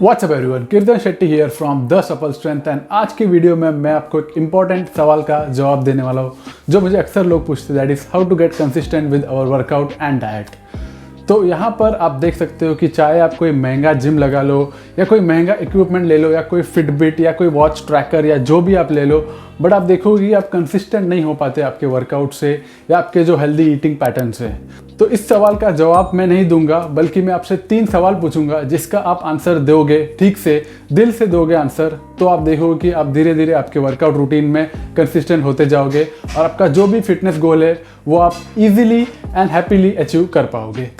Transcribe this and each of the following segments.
What's up everyone, कीर्तन Shetty here from the सफल strength. And आज की वीडियो में मैं आपको एक इंपॉर्टेंट सवाल का जवाब देने वाला हूँ जो मुझे अक्सर लोग पूछते हैं, that is how to get consistent with our workout and diet. तो यहाँ पर आप देख सकते हो कि चाहे आप कोई महंगा जिम लगा लो या कोई महंगा इक्विपमेंट ले लो या कोई फिटबिट या कोई वॉच ट्रैकर या जो भी आप ले लो, बट आप देखोगे कि आप कंसिस्टेंट नहीं हो पाते आपके वर्कआउट से या आपके जो हेल्दी ईटिंग पैटर्न से। तो इस सवाल का जवाब मैं नहीं दूंगा, बल्कि मैं आपसे 3 सवाल पूछूंगा जिसका आप आंसर दोगे, ठीक से दिल से दोगे आंसर, तो आप देखोगे कि आप धीरे धीरे आपके वर्कआउट रूटीन में कंसिस्टेंट होते जाओगे और आपका जो भी फिटनेस गोल है वो आप इजीली एंड हैप्पीली अचीव कर पाओगे।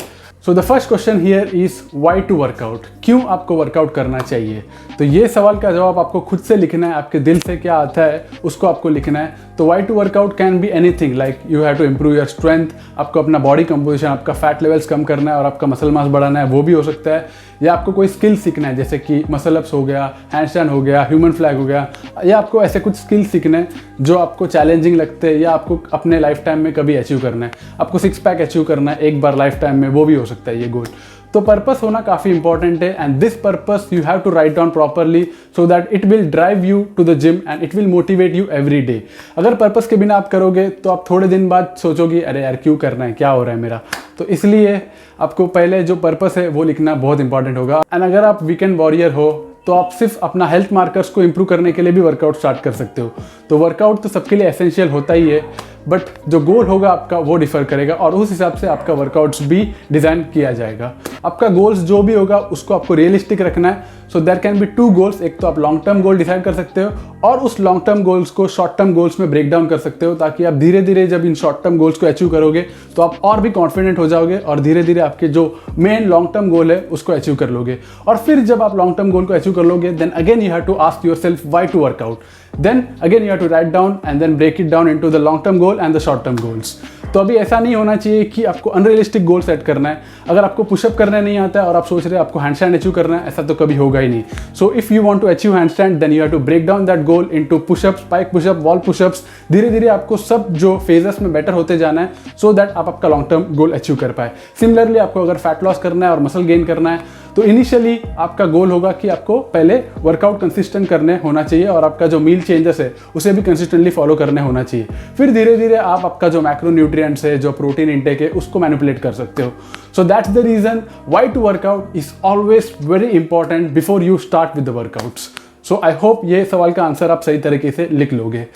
So the first question here is why to workout, क्यों आपको वर्कआउट करना चाहिए। तो ये सवाल का जवाब आपको खुद से लिखना है, आपके दिल से क्या आता है उसको आपको लिखना है। तो why to workout can be anything, like you have to improve your strength, आपको अपना बॉडी कंपोजिशन, आपका फैट लेवल्स कम करना है और आपका मसल मास बढ़ाना है, वो भी हो सकता है। या आपको कोई स्किल सीखना है, जैसे कि मसल अप्स हो गया, हैंडस्टैंड हो गया, ह्यूमन फ्लैग हो गया, या आपको ऐसे कुछ स्किल सीखने हैं जो आपको चैलेंजिंग लगते हैं या आपको अपने लाइफ टाइम में कभी अचीव करना है। आपको 6 पैक अचीव करना है एक बार लाइफ टाइम में, वो भी हो सकता है ये गोल। तो पर्पस होना काफ़ी इंपॉर्टेंट है and this purpose you have to write down properly so that it will drive you to the gym and it will motivate you every day. अगर पर्पस के बिना आप करोगे तो आप थोड़े दिन बाद सोचोगे अरे यार क्यों करना है, क्या हो रहा है मेरा। तो इसलिए आपको पहले जो पर्पस है वो लिखना बहुत इंपॉर्टेंट होगा। एंड अगर आप वीकेंड वॉरियर हो तो आप सिर्फ अपना हेल्थ मार्कर्स को इंप्रूव करने के लिए भी वर्कआउट स्टार्ट कर सकते हो। तो वर्कआउट तो सबके लिए एसेंशियल होता ही है, बट जो गोल होगा आपका वो डिफर करेगा और उस हिसाब से आपका वर्कआउट्स भी डिज़ाइन किया जाएगा। आपका गोल्स जो भी होगा उसको आपको रियलिस्टिक रखना है। So there can be 2 goals, एक तो आप लॉन्ग टर्म गोल डिसाइड कर सकते हो और उस लॉन्ग टर्म गोल्स को शॉर्ट टर्म गोल्स में ब्रेक डाउन कर सकते हो, ताकि आप धीरे धीरे जब इन शॉर्ट टर्म गोल्स को अचीव करोगे तो आप और भी कॉन्फिडेंट हो जाओगे और धीरे धीरे आपके जो मेन लॉन्ग टर्म गोल है उसको अचीव कर लोगे। और फिर जब आप लॉन्ग टर्म गोल को अचीव कर लोगे, then again you have to ask yourself why to work out. Then again you have to write down and then break it down into the long term goal and the short term goals. तो अभी ऐसा नहीं होना चाहिए कि आपको unrealistic goal set करना है। अगर आपको पुशअप करना नहीं आता है और आप सोच रहे हैं आपको हैंडस्टैंड अचीव करना है, ऐसा तो कभी होगा ही नहीं। So if you want to achieve handstand then you have to break down that goal into pushups, spike pushup, wall pushups. धीरे धीरे आपको सब जो फेजेस में बेटर होते जाना है सो दैट आप आपका लॉन्ग टर्म गोल अचीव कर पाए। सिमिलरली आपको अगर फैट लॉस करना है और मसल गेन करना है तो इनिशियली आपका गोल होगा कि आपको पहले वर्कआउट कंसिस्टेंट करने होना चाहिए और आपका जो मील चेंजेस है उसे भी कंसिस्टेंटली फॉलो करने होना चाहिए। फिर धीरे धीरे आप आपका जो मैक्रो न्यूट्रिएंट्स है, जो प्रोटीन इंटेक है, उसको मैनिपुलेट कर सकते हो। So that's the reason why to workout is always very important before you start with the workouts. So I hope ये सवाल का आंसर आप सही तरीके से लिख लोगे।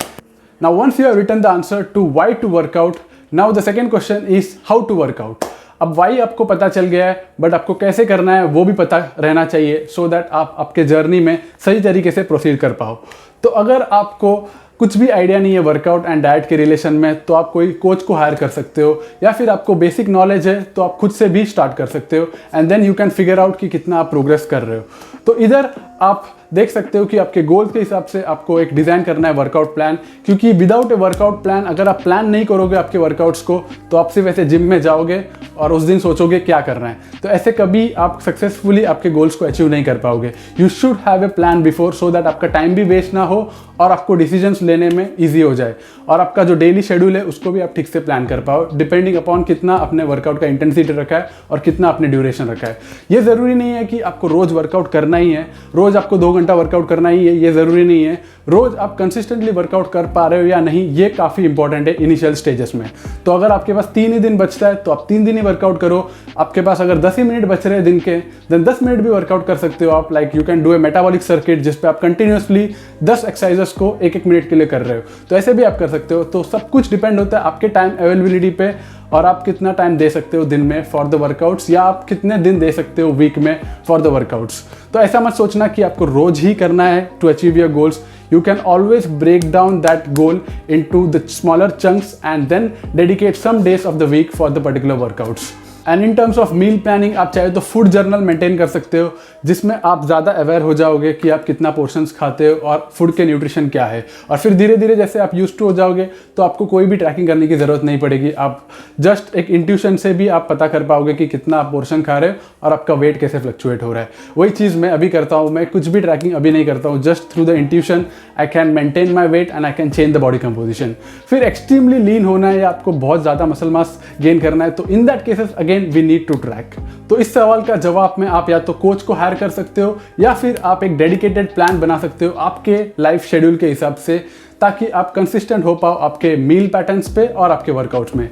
Now once you have written the answer to why to workout, now the second question is how to workout. अब वाई आपको पता चल गया है, बट आपको कैसे करना है वो भी पता रहना चाहिए सो दैट आप आपके जर्नी में सही तरीके से प्रोसीड कर पाओ। तो अगर आपको कुछ भी आइडिया नहीं है वर्कआउट एंड डाइट के रिलेशन में तो आप कोई कोच को हायर कर सकते हो, या फिर आपको बेसिक नॉलेज है तो आप खुद से भी स्टार्ट कर सकते हो and then you can figure out कि कितना आप प्रोग्रेस कर रहे हो। तो इधर आप देख सकते हो कि आपके गोल्स के हिसाब से आपको एक डिज़ाइन करना है वर्कआउट प्लान, क्योंकि विदाउट ए वर्कआउट प्लान अगर आप प्लान नहीं करोगे आपके वर्कआउट्स को तो आप सिर्फ ऐसे जिम में जाओगे और उस दिन सोचोगे क्या करना है, तो ऐसे कभी आप सक्सेसफुली आपके गोल्स को अचीव नहीं कर पाओगे। You should have a plan before so that आपका टाइम भी वेस्ट ना हो और आपको डिसीजंस लेने में ईजी हो जाए और आपका जो डेली शेड्यूल है उसको भी आप ठीक से प्लान कर पाओ, डिपेंडिंग अपॉन कितना अपने वर्कआउट का इंटेंसिटी रखा है और कितना आपने ड्यूरेशन रखा है। ये ज़रूरी नहीं है कि आपको रोज़ वर्कआउट करना ही है, रोज़ आपको 2 घंटा वर्कआउट करना ही है, ये ज़रूरी नहीं है। रोज़ आप कंसिस्टेंटली वर्कआउट कर पा रहे हो या नहीं, ये काफ़ी इंपॉर्टेंट है इनिशियल स्टेजेस में। तो अगर आपके पास 3 ही दिन बचता है तो आप 3 दिन ही वर्कआउट करो। आपके पास अगर 10 ही मिनट बच रहे हैं दिन के, देन 10 मिनट भी वर्कआउट कर सकते हो आप। Like you can do a metabolic circuit जिस पे आप कंटिन्यूसली 10 एक्सरसाइजेस को 1-1 मिनट के लिए कर रहे हो, तो ऐसे भी आप कर सकते हो। तो सब कुछ डिपेंड होता है आपके टाइम अवेलेबिलिटी पे और आप कितना टाइम दे सकते हो दिन में फॉर द वर्कआउट्स, या आप कितने दिन दे सकते हो वीक में फॉर द वर्कआउट्स। तो ऐसा मत सोचना कि आपको रोज ही करना है to achieve your goals. You can always break down that goal into the smaller chunks and then dedicate some days of the week for the particular workouts. And in terms of meal planning आप चाहे तो food journal maintain कर सकते हो, जिसमें आप ज़्यादा aware हो जाओगे कि आप कितना पोर्शंस खाते हो और फूड के न्यूट्रिशन क्या है। और फिर धीरे धीरे जैसे आप यूज्ड टू हो जाओगे तो आपको कोई भी ट्रैकिंग करने की ज़रूरत नहीं पड़ेगी। आप जस्ट एक इंट्यूशन से भी आप पता कर पाओगे कि कितना आप पोर्शन खा रहे हो और आपका वेट कैसे फ्लक्चुएट हो रहा है। वही चीज़ मैं अभी करता हूँ, मैं कुछ भी ट्रैकिंग अभी नहीं करता हूँ, just through the intuition I can maintain my weight and I can change the body composition. फिर एक्सट्रीमली लीन होना है या आपको बहुत ज़्यादा मसल मास गेन करना है, तो in that cases again we need to track. तो इस सवाल का जवाब में आप या तो कोच को हायर कर सकते हो या फिर आप एक डेडिकेटेड प्लान बना सकते हो आपके लाइफ शेड्यूल के हिसाब से, ताकि आप कंसिस्टेंट हो पाओ आपके मील पैटर्न्स पे और आपके वर्कआउट्स में।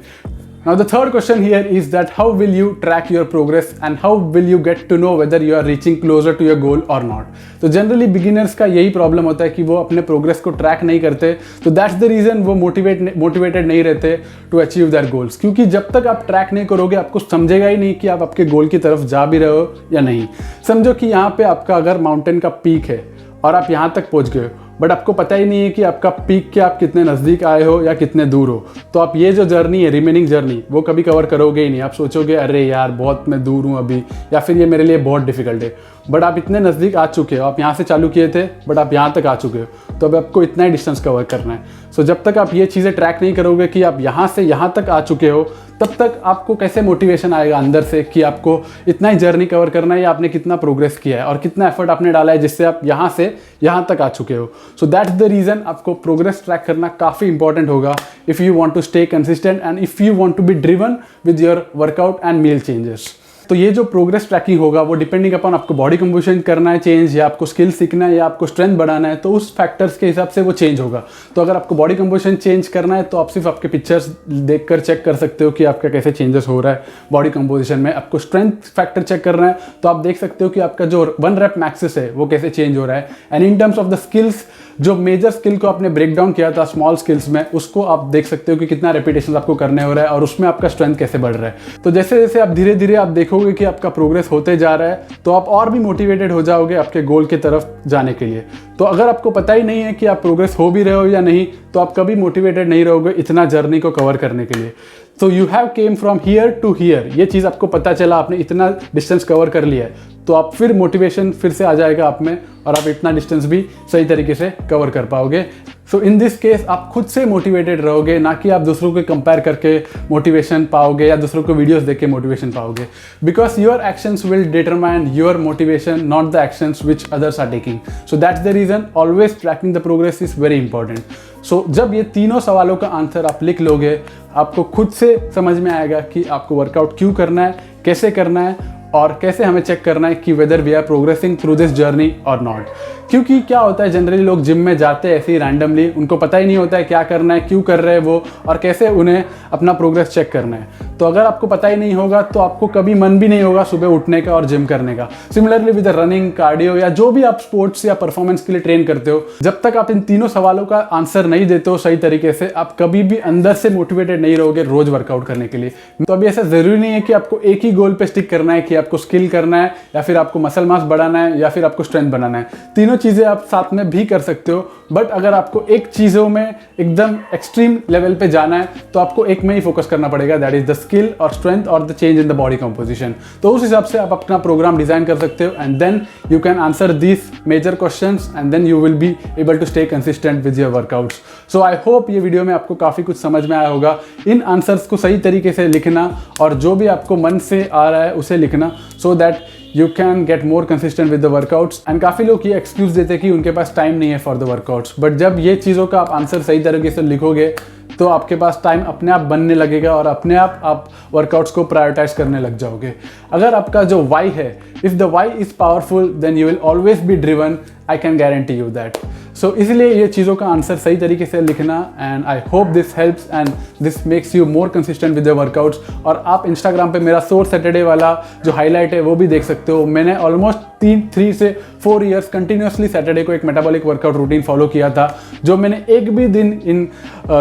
Now the third question here is that how will you track your progress and how will you get to know whether you are reaching closer to your goal or not? तो generally beginners का यही problem होता है कि वो अपने progress को track नहीं करते, तो दैट्स द रीज़न वो मोटिवेटेड नहीं रहते टू अचीव देयर गोल्स। क्योंकि जब तक आप ट्रैक नहीं करोगे आपको समझेगा ही नहीं कि आप आपके गोल की तरफ जा भी रहे हो या नहीं। समझो कि यहाँ पे आपका अगर माउंटेन का पीक है और आप यहाँ तक पहुँच गए हो, बट आपको पता ही नहीं है कि आपका पीक के आप कितने नज़दीक आए हो या कितने दूर हो, तो आप ये जो जर्नी है, रिमेनिंग जर्नी, वो कभी कवर करोगे ही नहीं। आप सोचोगे अरे यार बहुत मैं दूर हूँ अभी, या फिर ये मेरे लिए बहुत डिफिकल्ट है। बट आप इतने नज़दीक आ चुके हो, आप यहाँ से चालू किए थे बट आप यहाँ तक आ चुके हो, तो अब आपको इतना ही डिस्टेंस कवर करना है। सो जब तक आप ये चीज़ें ट्रैक नहीं करोगे कि आप यहाँ से यहाँ तक आ चुके हो, तब तक आपको कैसे मोटिवेशन आएगा अंदर से कि आपको इतना ही जर्नी कवर करना है या आपने कितना प्रोग्रेस किया है और कितना एफर्ट आपने डाला है जिससे आप यहाँ से यहाँ तक आ चुके हो। सो दैट्स द रीज़न आपको प्रोग्रेस ट्रैक करना काफ़ी इंपॉर्टेंट होगा if you want to stay consistent and if you want to be driven with your workout and meal changes. तो ये जो प्रोग्रेस ट्रैकिंग होगा वो डिपेंडिंग अपॉन आपको बॉडी कंपोजिशन करना है चेंज, या आपको स्किल सीखना है, या आपको स्ट्रेंथ बढ़ाना है, तो उस फैक्टर्स के हिसाब से वो चेंज होगा। तो अगर आपको बॉडी कंपोजिशन चेंज करना है तो आप सिर्फ आपके पिक्चर्स देखकर चेक कर सकते हो कि आपका कैसे चेंजेस हो रहा है बॉडी कंपोजिशन में। आपको स्ट्रेंथ फैक्टर चेक करना है तो आप देख सकते हो कि आपका जो 1 rep मैक्सिस है वो कैसे चेंज हो रहा है। And in terms of the skills, जो मेजर स्किल को आपने ब्रेक डाउन किया था स्मॉल स्किल्स में, उसको आप देख सकते हो कि कितना रेपिटेशन आपको करने हो रहा है और उसमें आपका स्ट्रेंथ कैसे बढ़ रहा है। तो जैसे जैसे आप धीरे धीरे आप देखोगे कि आपका प्रोग्रेस होते जा रहा है तो आप और भी मोटिवेटेड हो जाओगे आपके गोल की तरफ जाने के लिए। तो अगर आपको पता ही नहीं है कि आप प्रोग्रेस हो भी रहे हो या नहीं, तो आप कभी मोटिवेटेड नहीं रहोगे इतना जर्नी को कवर करने के लिए। तो you have came from here to here, ये चीज़ आपको पता चला, आपने इतना डिस्टेंस कवर कर लिया है, तो आप फिर मोटिवेशन फिर से आ जाएगा आप में और आप इतना डिस्टेंस भी सही तरीके से कवर कर पाओगे। सो इन दिस केस आप खुद से मोटिवेटेड रहोगे, ना कि आप दूसरों को कंपेयर करके मोटिवेशन पाओगे या दूसरों को वीडियोस देख के मोटिवेशन पाओगे। Because your actions will determine your motivation, not the actions which others are taking. So that's the reason always tracking the progress is very important. So जब ये तीनों सवालों का आंसर आप लिख लोगे, आपको खुद से समझ में आएगा कि आपको वर्कआउट क्यों करना है, कैसे करना है और कैसे हमें चेक करना है कि whether we are progressing through this journey और नॉट। क्योंकि क्या होता है, जनरली लोग जिम में जाते हैं ऐसे ही रैंडमली, उनको पता ही नहीं होता है क्या करना है, क्यों कर रहे हैं वो, और कैसे उन्हें अपना प्रोग्रेस चेक करना है। तो अगर आपको पता ही नहीं होगा तो आपको कभी मन भी नहीं होगा सुबह उठने का और जिम करने का। सिमिलरली विद रनिंग, कार्डियो या जो भी आप स्पोर्ट्स या परफॉर्मेंस के लिए ट्रेन करते हो, जब तक आप इन तीनों सवालों का आंसर नहीं देते हो सही तरीके से, आप कभी भी अंदर से मोटिवेटेड नहीं रहोगे रोज वर्कआउट करने के लिए। तो अभी ऐसा जरूरी नहीं है कि आपको एक ही गोल पे स्टिक करना है कि आपको स्किल करना है या फिर आपको मसल मास बढ़ाना है या फिर आपको स्ट्रेंथ बनाना है। तीनों चीज़ें आप साथ में भी कर सकते हो, बट अगर आपको एक चीज़ों में एकदम एक्सट्रीम लेवल पे जाना है तो आपको एक में ही फोकस करना पड़ेगा, दैट इज द स्किल और स्ट्रेंथ और the change in the body composition. तो उस हिसाब से आप अपना प्रोग्राम डिजाइन कर सकते हो and then you can answer these major questions and then you will be able to stay consistent with your workouts. So I hope ये वीडियो में आपको काफ़ी कुछ समझ में आया होगा। इन आंसर्स को सही तरीके से लिखना और जो भी आपको मन से आ रहा है उसे लिखना, so that you can get more consistent with the workouts. And काफ़ी लोग ये एक्सक्यूज देते हैं कि उनके पास टाइम नहीं है फॉर द वर्कआउट्स, बट जब ये चीज़ों का आप आंसर सही तरीके से लिखोगे तो आपके पास टाइम अपने आप बनने लगेगा और अपने आप वर्कआउट्स को प्रायोरिटाइज करने लग जाओगे। अगर आपका जो वाई है, if the why is powerful then you will always be driven, I can guarantee you that. So इसलिए ये चीज़ों का आंसर सही तरीके से लिखना and I hope this helps and this makes you more consistent with your workouts. और आप इंस्टाग्राम पे मेरा सोर सैटरडे वाला जो हाईलाइट है वो भी देख सकते हो। मैंने ऑलमोस्ट 3 से 4 ईयर्स कंटिन्यूसली सैटरडे को एक मेटाबॉलिक वर्कआउट रूटीन फॉलो किया था, जो मैंने एक भी दिन इन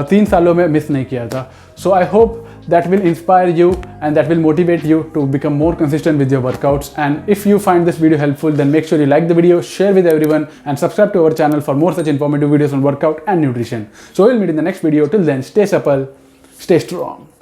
3 सालों में मिस नहीं किया था। So I hope that will inspire you and that will motivate you to become more consistent with your workouts. And if you find this video helpful, then make sure you like the video, share with everyone and subscribe to our channel for more such informative videos on workout and nutrition. So we'll meet in the next video. Till then, stay supple, stay strong.